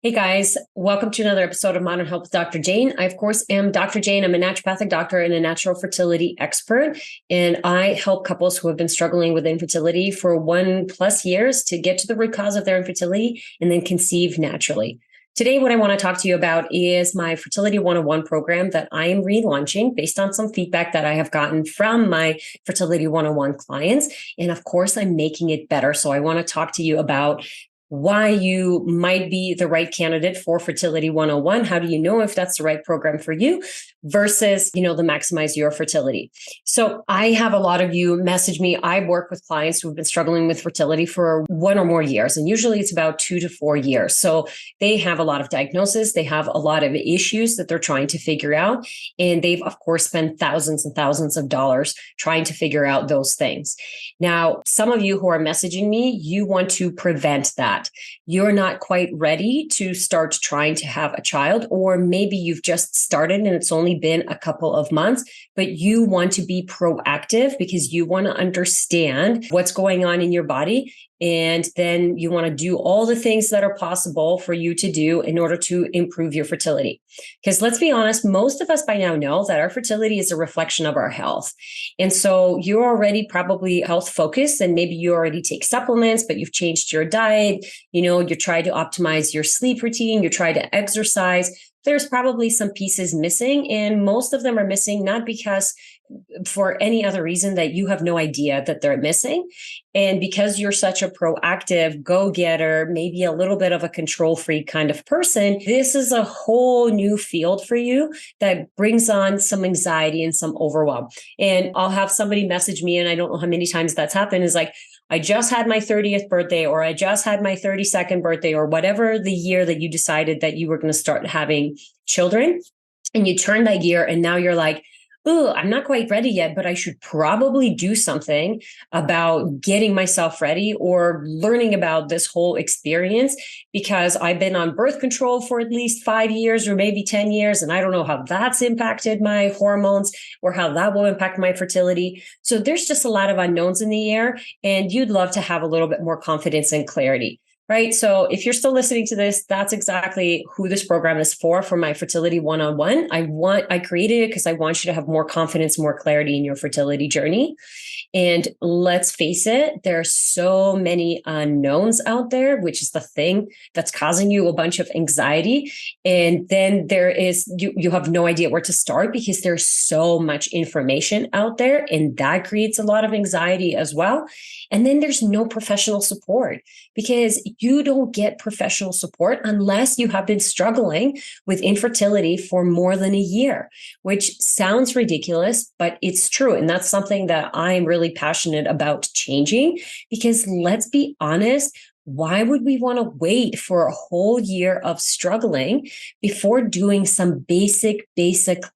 Hey guys, welcome to another episode of Modern Health with Dr. Jane. I, of course, am Dr. Jane. I'm a naturopathic doctor and a natural fertility expert. And I help couples who have been struggling with infertility for 1+ years to get to the root cause of their infertility and then conceive naturally. Today, what I want to talk to you about is my Fertility 101 program that I am relaunching based on some feedback that I have gotten from my Fertility 101 clients. And of course, I'm making it better. So I want to talk to you about why you might be the right candidate for Fertility 101. How do you know if that's the right program for you versus, the Maximize Your Fertility? So I have a lot of you message me. I work with clients who've been struggling with fertility for 1 or more years, and usually it's about 2 to 4 years. So they have a lot of diagnosis. They have a lot of issues that they're trying to figure out. And they've, of course, spent thousands and thousands of dollars trying to figure out those things. Now, some of you who are messaging me, you want to prevent that. You're not quite ready to start trying to have a child, or maybe you've just started and it's only been a couple of months, but you want to be proactive because you want to understand what's going on in your body. And then you want to do all the things that are possible for you to do in order to improve your fertility. Because let's be honest, most of us by now know that our fertility is a reflection of our health. And so you're already probably health focused, and maybe you already take supplements, but you've changed your diet. You try to optimize your sleep routine, you try to exercise. There's probably some pieces missing, and most of them are missing not because for any other reason that you have no idea that they're missing. And because you're such a proactive go-getter, maybe a little bit of a control freak kind of person, this is a whole new field for you that brings on some anxiety and some overwhelm. And I'll have somebody message me, and I don't know how many times that's happened, is like, I just had my 30th birthday, or I just had my 32nd birthday, or whatever the year that you decided that you were going to start having children. And you turn that year and now you're like, oh, I'm not quite ready yet, but I should probably do something about getting myself ready or learning about this whole experience, because I've been on birth control for at least 5 years or maybe 10 years. And I don't know how that's impacted my hormones or how that will impact my fertility. So there's just a lot of unknowns in the air, and you'd love to have a little bit more confidence and clarity. Right. So if you're still listening to this, that's exactly who this program is for my Fertility 101. I created it because I want you to have more confidence, more clarity in your fertility journey. And let's face it, there are so many unknowns out there, which is the thing that's causing you a bunch of anxiety. And then there is, you have no idea where to start because there's so much information out there, and that creates a lot of anxiety as well. And then there's no professional support, because you don't get professional support unless you have been struggling with infertility for more than a year, which sounds ridiculous, but it's true. And that's something that I'm really passionate about changing, because let's be honest, why would we want to wait for a whole year of struggling before doing some basic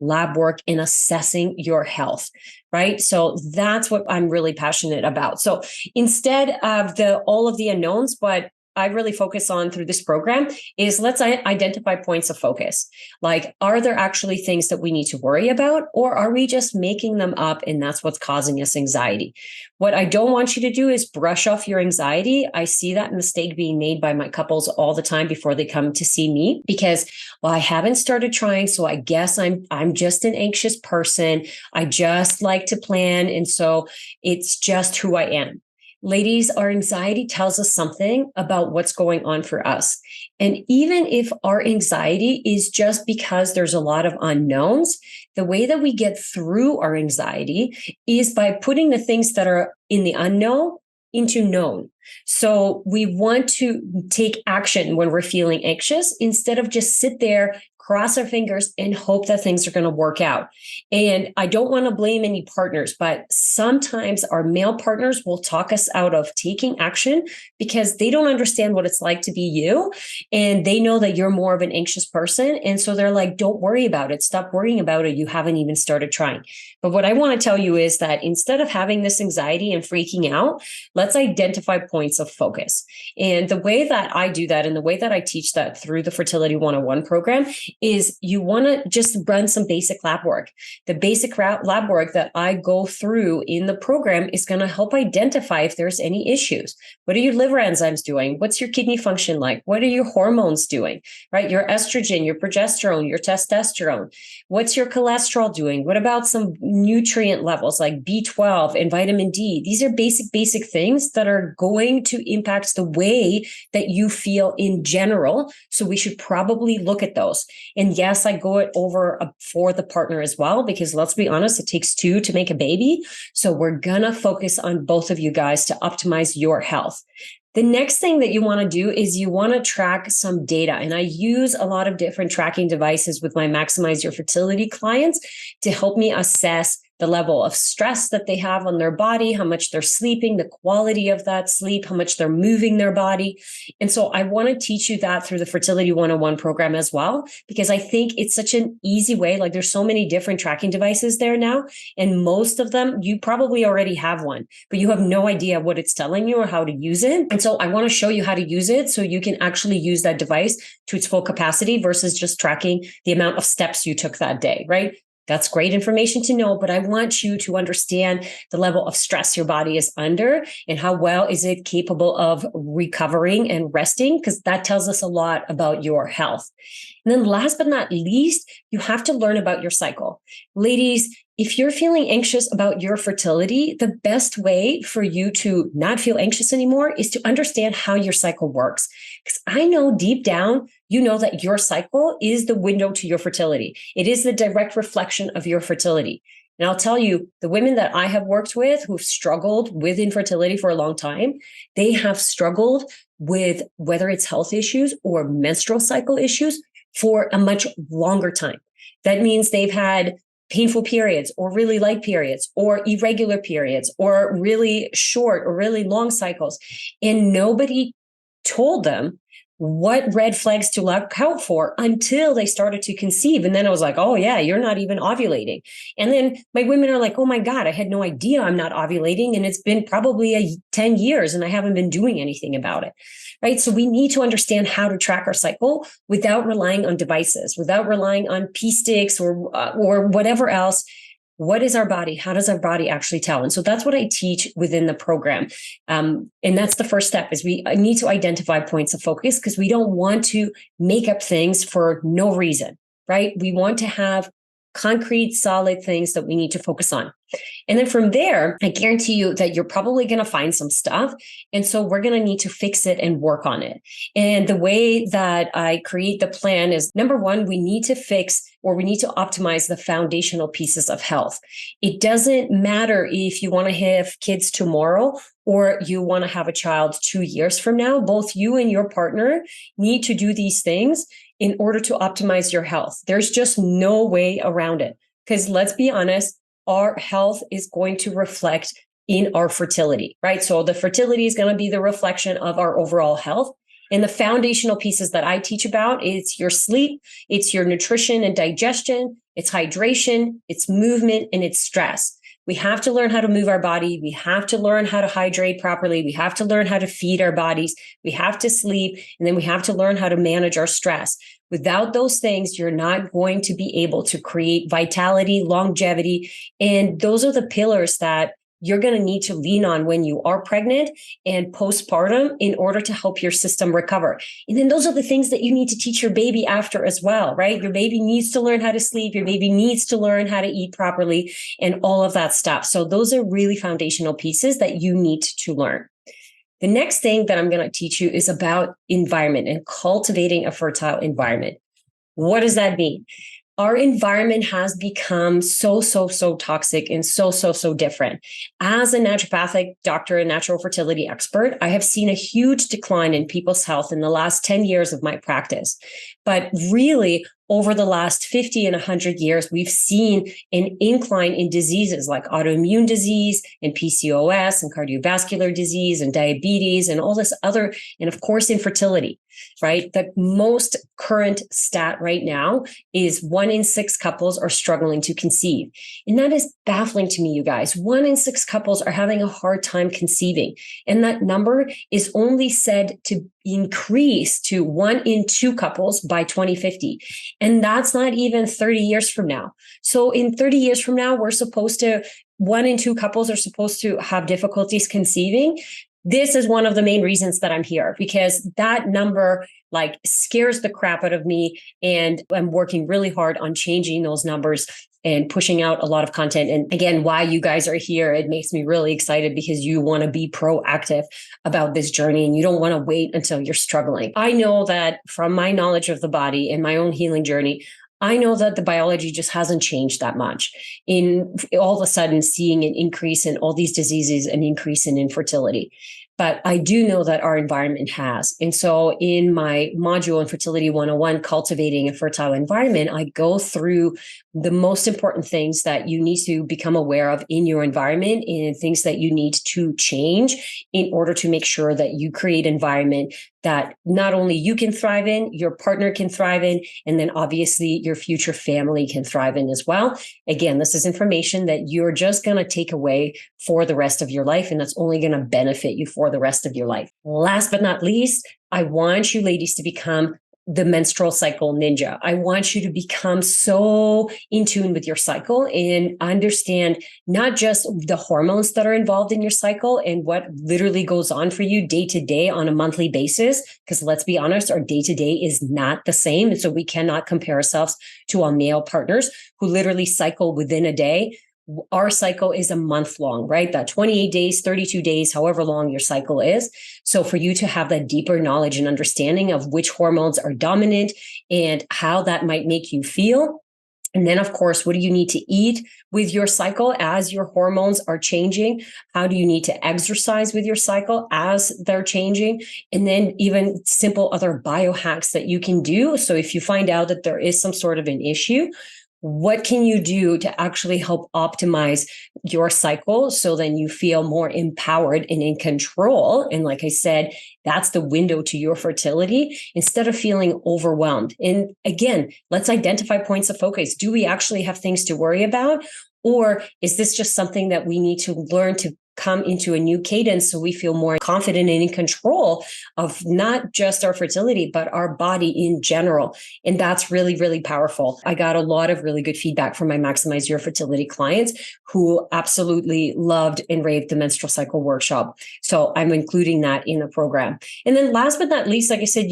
lab work in assessing your health? Right. So that's what I'm really passionate about. So instead of all of the unknowns, what I really focus on through this program is let's identify points of focus. Like, are there actually things that we need to worry about, or are we just making them up and that's what's causing us anxiety? What I don't want you to do is brush off your anxiety. I see that mistake being made by my couples all the time before they come to see me, because, well, I haven't started trying, so I guess I'm just an anxious person. I just like to plan, and so it's just who I am. Ladies, our anxiety tells us something about what's going on for us. And even if our anxiety is just because there's a lot of unknowns, the way that we get through our anxiety is by putting the things that are in the unknown into known. So we want to take action when we're feeling anxious instead of just sit there, cross our fingers, and hope that things are going to work out. And I don't want to blame any partners, but sometimes our male partners will talk us out of taking action because they don't understand what it's like to be you. And they know that you're more of an anxious person. And so they're like, don't worry about it. Stop worrying about it. You haven't even started trying. But what I want to tell you is that instead of having this anxiety and freaking out, let's identify points of focus. And the way that I do that, and the way that I teach that through the Fertility 101 program, is you want to just run some basic lab work. The basic lab work that I go through in the program is going to help identify if there's any issues. What are your liver enzymes doing? What's your kidney function like? What are your hormones doing, right? Your estrogen, your progesterone, your testosterone. What's your cholesterol doing? What about some nutrient levels like B12 and vitamin D? These are basic things that are going to impact the way that you feel in general. So we should probably look at those. And yes, I go it over for the partner as well, because let's be honest, it takes two to make a baby. So we're going to focus on both of you guys to optimize your health. The next thing that you want to do is you want to track some data. And I use a lot of different tracking devices with my Maximize Your Fertility clients to help me assess the level of stress that they have on their body, how much they're sleeping, the quality of that sleep, how much they're moving their body. And so I want to teach you that through the Fertility 101 program as well, because I think it's such an easy way. Like there's so many different tracking devices there now, and most of them, you probably already have one, but you have no idea what it's telling you or how to use it. And so I want to show you how to use it so you can actually use that device to its full capacity versus just tracking the amount of steps you took that day, right? That's great information to know, but I want you to understand the level of stress your body is under and how well is it capable of recovering and resting, because that tells us a lot about your health. And then last but not least, you have to learn about your cycle. Ladies, if you're feeling anxious about your fertility, the best way for you to not feel anxious anymore is to understand how your cycle works. Because I know deep down, you know that your cycle is the window to your fertility. It is the direct reflection of your fertility. And I'll tell you, the women that I have worked with who've struggled with infertility for a long time, they have struggled with whether it's health issues or menstrual cycle issues for a much longer time. That means they've had painful periods or really light periods or irregular periods or really short or really long cycles. And nobody told them what red flags to look out for until they started to conceive. And then I was like, oh yeah, you're not even ovulating. And then my women are like, oh my God, I had no idea I'm not ovulating. And it's been probably 10 years and I haven't been doing anything about it. Right. So we need to understand how to track our cycle without relying on devices, without relying on pee sticks or whatever else. What is our body? How does our body actually tell? And so that's what I teach within the program. And that's the first step is we need to identify points of focus because we don't want to make up things for no reason, right? We want to have concrete, solid things that we need to focus on. And then from there, I guarantee you that you're probably going to find some stuff. And so we're going to need to fix it and work on it. And the way that I create the plan is, number one, we need to fix or we need to optimize the foundational pieces of health. It doesn't matter if you want to have kids tomorrow or you want to have a child 2 years from now. Both you and your partner need to do these things in order to optimize your health. There's just no way around it. Because let's be honest, our health is going to reflect in our fertility, right? So the fertility is going to be the reflection of our overall health. And the foundational pieces that I teach about, it's your sleep, it's your nutrition and digestion, it's hydration, it's movement, and it's stress. We have to learn how to move our body. We have to learn how to hydrate properly. We have to learn how to feed our bodies. We have to sleep. And then we have to learn how to manage our stress. Without those things, you're not going to be able to create vitality, longevity. And those are the pillars that you're going to need to lean on when you are pregnant and postpartum in order to help your system recover. And then those are the things that you need to teach your baby after as well, right? Your baby needs to learn how to sleep. Your baby needs to learn how to eat properly and all of that stuff. So those are really foundational pieces that you need to learn. The next thing that I'm going to teach you is about environment and cultivating a fertile environment. What does that mean? Our environment has become so toxic and so different. As a naturopathic doctor and natural fertility expert, I have seen a huge decline in people's health in the last 10 years of my practice. But really, over the last 50 and 100 years, we've seen an incline in diseases like autoimmune disease and PCOS and cardiovascular disease and diabetes and all this other, and of course, infertility. right? The most current stat right now is 1 in 6 couples are struggling to conceive. And that is baffling to me, you guys. 1 in 6 couples are having a hard time conceiving. And that number is only said to increase to 1 in 2 couples by 2050. And that's not even 30 years from now. So in 30 years from now, 1 in 2 couples are supposed to have difficulties conceiving. This is one of the main reasons that I'm here, because that number like scares the crap out of me. And I'm working really hard on changing those numbers and pushing out a lot of content. And again, why you guys are here, it makes me really excited because you want to be proactive about this journey and you don't want to wait until you're struggling. I know that from my knowledge of the body and my own healing journey, I know that the biology just hasn't changed that much in all of a sudden seeing an increase in all these diseases, an increase in infertility. But I do know that our environment has. And so in my module in Fertility 101, Cultivating a Fertile Environment, I go through the most important things that you need to become aware of in your environment and things that you need to change in order to make sure that you create an environment that not only you can thrive in, your partner can thrive in, and then obviously your future family can thrive in as well. Again, this is information that you're just going to take away for the rest of your life, and that's only going to benefit you for the rest of your life. Last but not least, I want you ladies to become the menstrual cycle ninja. I want you to become so in tune with your cycle and understand not just the hormones that are involved in your cycle and what literally goes on for you day to day on a monthly basis. Because let's be honest, our day to day is not the same. And so we cannot compare ourselves to our male partners who literally cycle within a day. Our cycle is a month long, right? That 28 days, 32 days, however long your cycle is. So for you to have that deeper knowledge and understanding of which hormones are dominant and how that might make you feel. And then, of course, what do you need to eat with your cycle as your hormones are changing? How do you need to exercise with your cycle as they're changing? And then even simple other biohacks that you can do. So if you find out that there is some sort of an issue, what can you do to actually help optimize your cycle so then you feel more empowered and in control? And like I said, that's the window to your fertility instead of feeling overwhelmed. And again, let's identify points of focus. Do we actually have things to worry about? Or is this just something that we need to learn to come into a new cadence so we feel more confident and in control of not just our fertility, but our body in general? And that's really, really powerful. I got a lot of really good feedback from my Maximize Your Fertility clients who absolutely loved and raved the menstrual cycle workshop. So I'm including that in the program. And then last but not least, like I said,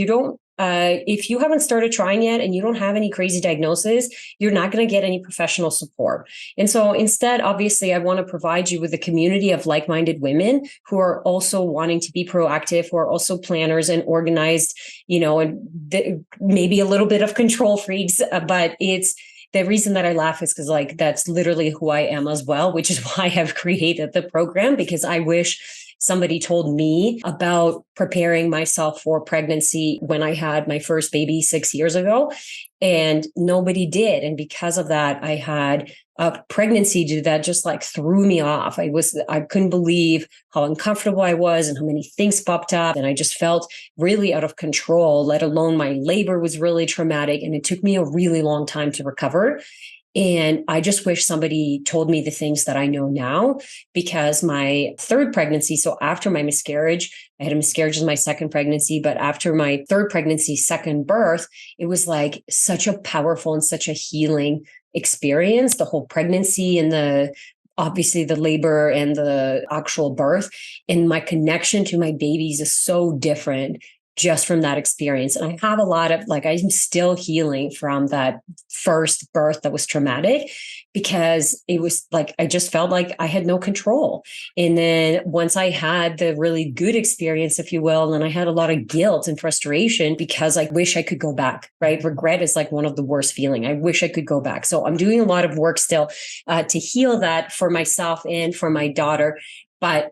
if you haven't started trying yet and you don't have any crazy diagnosis, you're not going to get any professional support. And so instead, obviously, I want to provide you with a community of like-minded women who are also wanting to be proactive, who are also planners and organized, and maybe a little bit of control freaks, but it's the reason that I laugh is because that's literally who I am as well, which is why I've created the program, because I wish somebody told me about preparing myself for pregnancy when I had my first baby 6 years ago, and nobody did. And because of that, I had a pregnancy that just threw me off. I couldn't believe how uncomfortable I was and how many things popped up. And I just felt really out of control, let alone my labor was really traumatic. And it took me a really long time to recover. And I just wish somebody told me the things that I know now, because my third pregnancy, so after my miscarriage, I had a miscarriage in my second pregnancy, but after my third pregnancy, second birth, it was such a powerful and such a healing experience, the whole pregnancy and obviously the labor and the actual birth. And my connection to my babies is so different just from that experience. And I have a lot of, I'm still healing from that first birth that was traumatic, because it was I just felt like I had no control. And then once I had the really good experience, if you will, and I had a lot of guilt and frustration because I wish I could go back, right? Regret is one of the worst feeling. I wish I could go back. So I'm doing a lot of work still to heal that for myself and for my daughter. But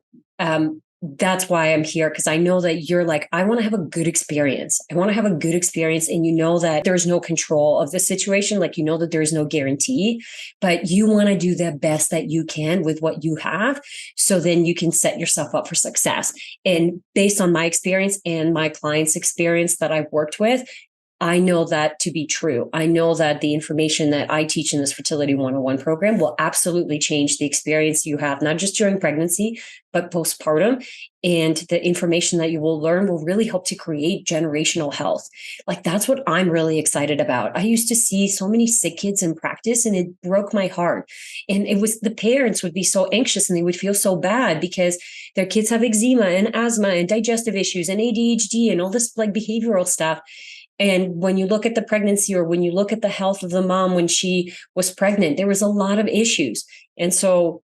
that's why I'm here, because I know that you're like, I want to have a good experience. I want to have a good experience. And you know that there's no control of the situation. Like, you know that there's no guarantee, but you want to do the best that you can with what you have. So then you can set yourself up for success. And based on my experience and my clients' experience that I've worked with, I know that to be true. I know that the information that I teach in this Fertility 101 program will absolutely change the experience you have, not just during pregnancy, but postpartum. And the information that you will learn will really help to create generational health. Like, that's what I'm really excited about. I used to see so many sick kids in practice, and it broke my heart. And it was, the parents would be so anxious and they would feel so bad because their kids have eczema and asthma and digestive issues and ADHD and all this like behavioral stuff. And when you look at the pregnancy, or when you look at the health of the mom when she was pregnant, there was a lot of issues. And so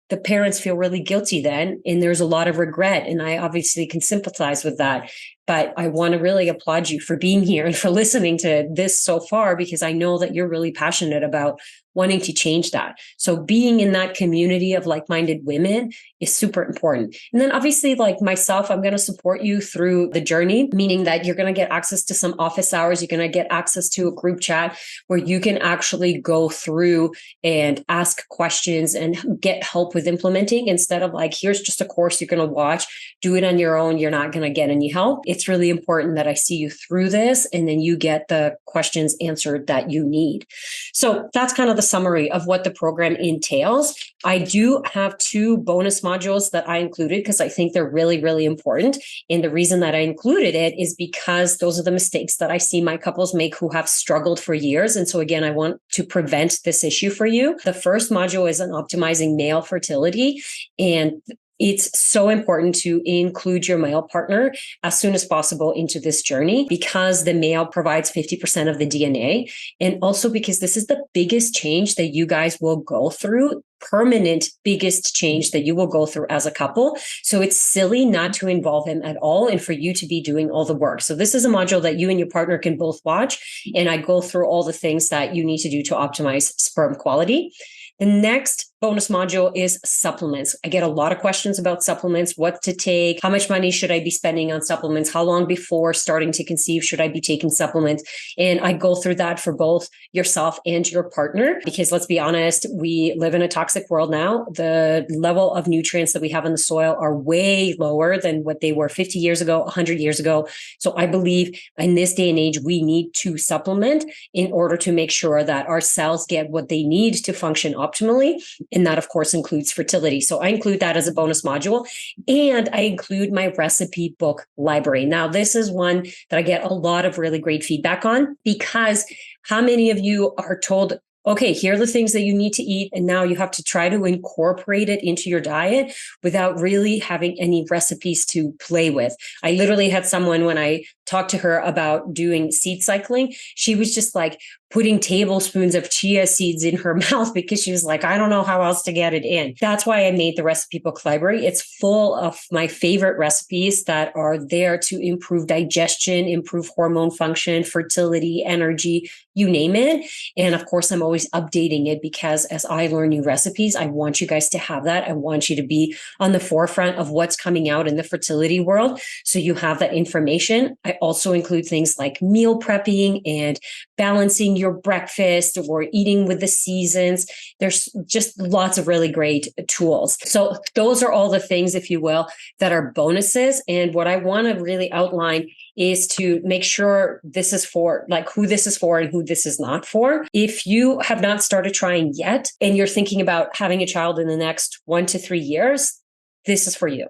the parents feel really guilty then, and there's a lot of regret. And I obviously can sympathize with that. But I want to really applaud you for being here and for listening to this so far, because I know that you're really passionate about wanting to change that. So being in that community of like-minded women is super important. And then obviously, like myself, I'm going to support you through the journey, meaning that you're going to get access to some office hours. You're going to get access to a group chat where you can actually go through and ask questions and get help with implementing, instead of like, here's just a course you're going to watch, do it on your own. You're not going to get any help. It's really important that I see you through this, and then you get the questions answered that you need. So that's kind of the summary of what the program entails. I do have 2 bonus modules that I included because I think they're really, really important. And the reason that I included it is because those are the mistakes that I see my couples make who have struggled for years. And so again, I want to prevent this issue for you. The first module is on optimizing male fertility. And it's so important to include your male partner as soon as possible into this journey, because the male provides 50% of the DNA. And also because this is the biggest change that you guys will go through, permanent biggest change that you will go through as a couple. So it's silly not to involve him at all and for you to be doing all the work. So this is a module that you and your partner can both watch. And I go through all the things that you need to do to optimize sperm quality. The next bonus module is supplements. I get a lot of questions about supplements, what to take, how much money should I be spending on supplements, how long before starting to conceive should I be taking supplements? And I go through that for both yourself and your partner, because let's be honest, we live in a toxic world now. The level of nutrients that we have in the soil are way lower than what they were 50 years ago, 100 years ago. So I believe in this day and age, we need to supplement in order to make sure that our cells get what they need to function optimally. And that, of course, includes fertility. So I include that as a bonus module. And I include my recipe book library. Now, this is one that I get a lot of really great feedback on, because how many of you are told, okay, here are the things that you need to eat, and now you have to try to incorporate it into your diet without really having any recipes to play with? I literally had someone, when I talked to her about doing seed cycling, she was just like putting tablespoons of chia seeds in her mouth because she was like, I don't know how else to get it in. That's why I made the recipe book library. It's full of my favorite recipes that are there to improve digestion, improve hormone function, fertility, energy, you name it. And of course, I'm always updating it, because as I learn new recipes, I want you guys to have that. I want you to be on the forefront of what's coming out in the fertility world, so you have that information. I also include things like meal prepping and balancing your breakfast or eating with the seasons. There's just lots of really great tools. So those are all the things, if you will, that are bonuses. And what I want to really outline is to make sure this is for, like, who this is for and who this is not for. If you have not started trying yet and you're thinking about having a child in the next 1 to 3 years, this is for you.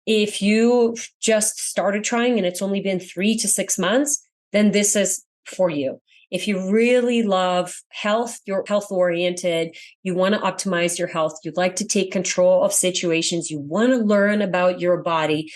If you just started trying and it's only been 3 to 6 months, then this is for you. If you really love health, you're health oriented, you want to optimize your health, you'd like to take control of situations, you want to learn about your body,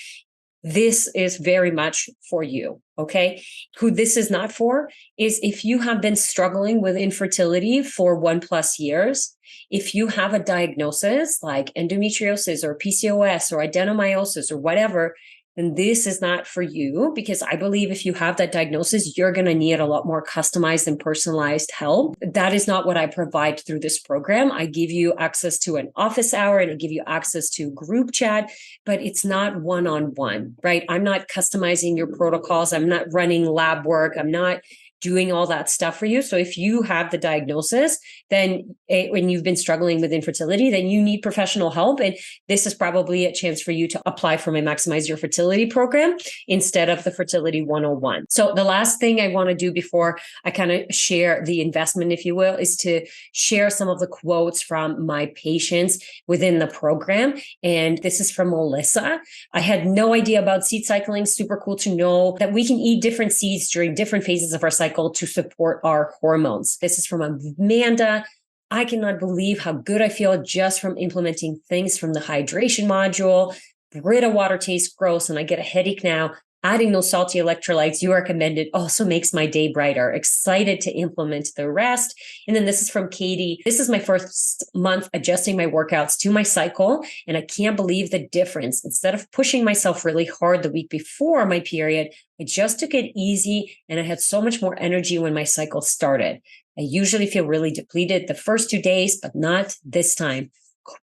this is very much for you. Okay. Who this is not for is if you have been struggling with infertility for 1+ years, if you have a diagnosis like endometriosis or PCOS or adenomyosis or whatever, then this is not for you, because I believe if you have that diagnosis, you're going to need a lot more customized and personalized help. That is not what I provide through this program. I give you access to an office hour and I give you access to group chat, but it's not one-on-one, right? I'm not customizing your protocols. I'm not running lab work. I'm not doing all that stuff for you. So if you have the diagnosis, then when you've been struggling with infertility, then you need professional help. And this is probably a chance for you to apply for my Maximize Your Fertility program instead of the Fertility 101. So the last thing I want to do before I kind of share the investment, if you will, is to share some of the quotes from my patients within the program. And this is from Melissa. I had no idea about seed cycling. Super cool to know that we can eat different seeds during different phases of our cycle to support our hormones. This is from Amanda. I cannot believe how good I feel just from implementing things from the hydration module. Brita water tastes gross and I get a headache now. Adding those salty electrolytes you recommended also makes my day brighter. Excited to implement the rest. And then this is from Katie. This is my first month adjusting my workouts to my cycle, and I can't believe the difference. Instead of pushing myself really hard the week before my period, I just took it easy and I had so much more energy when my cycle started. I usually feel really depleted the first 2 days, but not this time.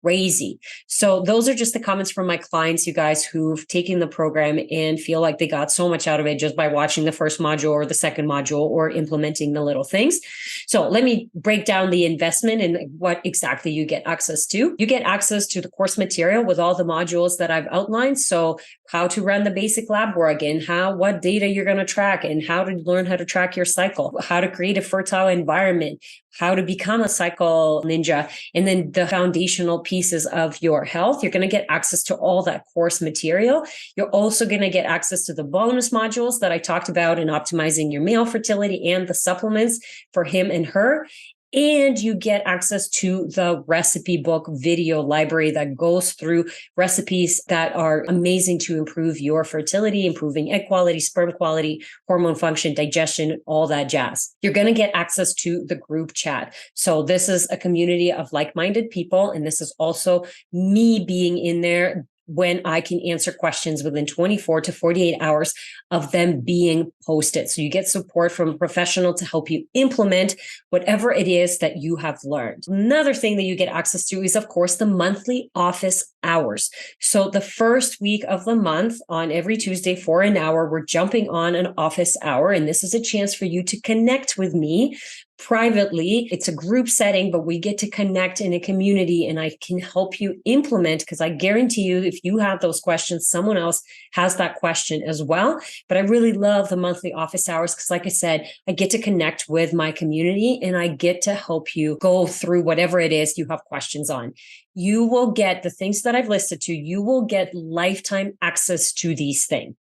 Crazy. So those are just the comments from my clients, you guys, who've taken the program and feel like they got so much out of it just by watching the first module or the second module or implementing the little things. So let me break down the investment and what exactly you get access to. You get access to the course material with all the modules that I've outlined. So how to run the basic lab work and what data you're going to track and how to learn how to track your cycle, how to create a fertile environment, how to become a cycle ninja, and then the foundational pieces of your health. You're going to get access to all that course material. You're also going to get access to the bonus modules that I talked about in optimizing your male fertility and the supplements for him and her. And you get access to the recipe book video library that goes through recipes that are amazing to improve your fertility, improving egg quality, sperm quality, hormone function, digestion, all that jazz. You're going to get access to the group chat. So this is a community of like-minded people. And this is also me being in there when I can answer questions within 24 to 48 hours of them being posted. So you get support from a professional to help you implement whatever it is that you have learned. Another thing that you get access to is, of course, the monthly office hours. So the first week of the month on every Tuesday for an hour, we're jumping on an office hour. And this is a chance for you to connect with me privately. It's a group setting, but we get to connect in a community and I can help you implement, because I guarantee you, if you have those questions, someone else has that question as well. But I really love the monthly office hours because, like I said, I get to connect with my community and I get to help you go through whatever it is you have questions on. You will get the things that I've listed to, you will get lifetime access to these things.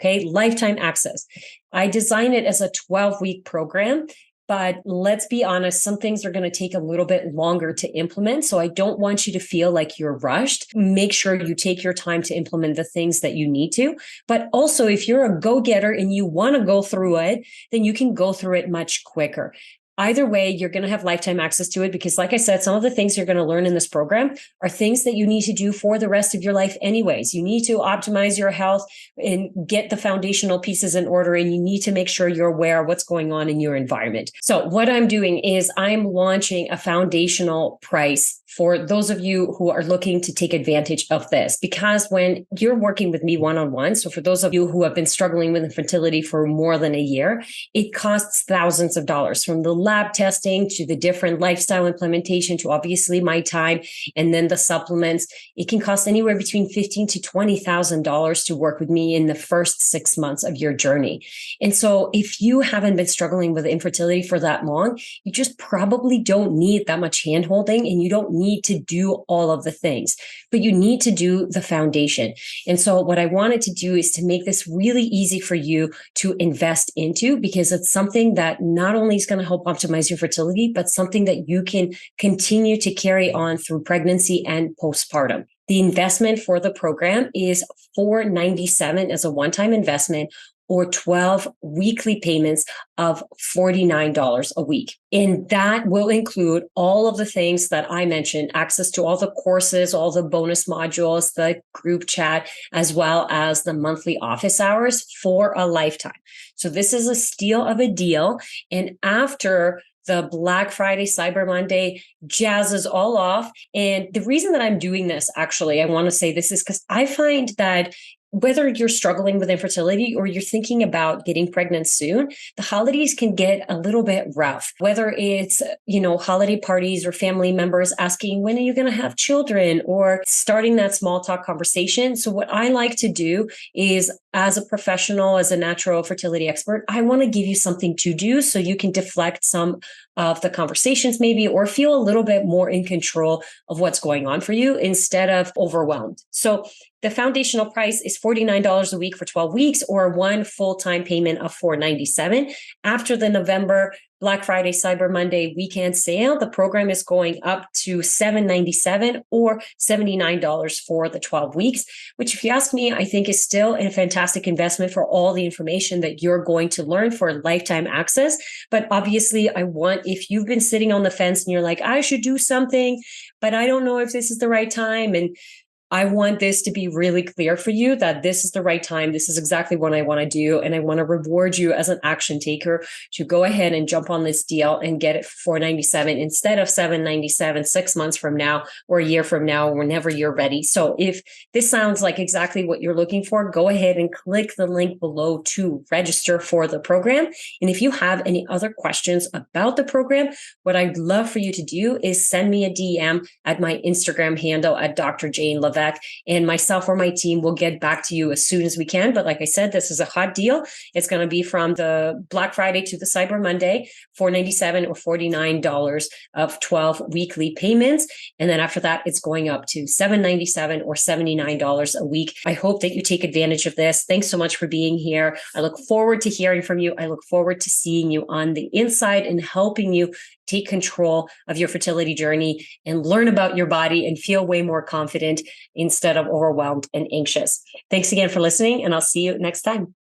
Okay, lifetime access. I design it as a 12-week program. But let's be honest, some things are going to take a little bit longer to implement. So I don't want you to feel like you're rushed. Make sure you take your time to implement the things that you need to. But also, if you're a go-getter and you want to go through it, then you can go through it much quicker. Either way, you're going to have lifetime access to it because, like I said, some of the things you're going to learn in this program are things that you need to do for the rest of your life anyways. You need to optimize your health and get the foundational pieces in order, and you need to make sure you're aware of what's going on in your environment. So what I'm doing is I'm launching a foundational price for those of you who are looking to take advantage of this, because when you're working with me one-on-one, so for those of you who have been struggling with infertility for more than a year, it costs thousands of dollars, from the lab testing to the different lifestyle implementation to obviously my time and then the supplements. It can cost anywhere between $15,000 to $20,000 to work with me in the first 6 months of your journey. And so if you haven't been struggling with infertility for that long, you just probably don't need that much handholding, and you don't need to do all of the things, but you need to do the foundation. And so what I wanted to do is to make this really easy for you to invest into, because it's something that not only is going to help optimize your fertility, but something that you can continue to carry on through pregnancy and postpartum. The investment for the program is $497 as a one-time investment, or 12 weekly payments of $49 a week. And that will include all of the things that I mentioned, access to all the courses, all the bonus modules, the group chat, as well as the monthly office hours for a lifetime. So this is a steal of a deal. And after the Black Friday, Cyber Monday jazzes all off. And the reason that I'm doing this, actually, I want to say this is because I find that whether you're struggling with infertility or you're thinking about getting pregnant soon, the holidays can get a little bit rough. Whether it's, holiday parties or family members asking, when are you going to have children, or starting that small talk conversation. So what I like to do is, as a professional, as a natural fertility expert, I want to give you something to do so you can deflect some of the conversations maybe, or feel a little bit more in control of what's going on for you instead of overwhelmed. So the foundational price is $49 a week for 12 weeks, or one full-time payment of $497. After the November Black Friday, Cyber Monday weekend sale, the program is going up to $797 or $79 for the 12 weeks, which, if you ask me, I think is still a fantastic investment for all the information that you're going to learn for lifetime access. But obviously, I want, if you've been sitting on the fence and you're like, I should do something, but I don't know if this is the right time, and I want this to be really clear for you that this is the right time. This is exactly what I want to do. And I want to reward you as an action taker to go ahead and jump on this deal and get it for $497 instead of $797 6 months from now or a year from now, whenever you're ready. So if this sounds like exactly what you're looking for, go ahead and click the link below to register for the program. And if you have any other questions about the program, what I'd love for you to do is send me a DM at my Instagram handle at Dr. Jane Levesque. And myself or my team will get back to you as soon as we can. But like I said, this is a hot deal. It's going to be from the Black Friday to the Cyber Monday, $497 or $49 of 12 weekly payments. And then after that, it's going up to $797 or $79 a week. I hope that you take advantage of this. Thanks so much for being here. I look forward to hearing from you. I look forward to seeing you on the inside and helping you take control of your fertility journey and learn about your body and feel way more confident instead of overwhelmed and anxious. Thanks again for listening, and I'll see you next time.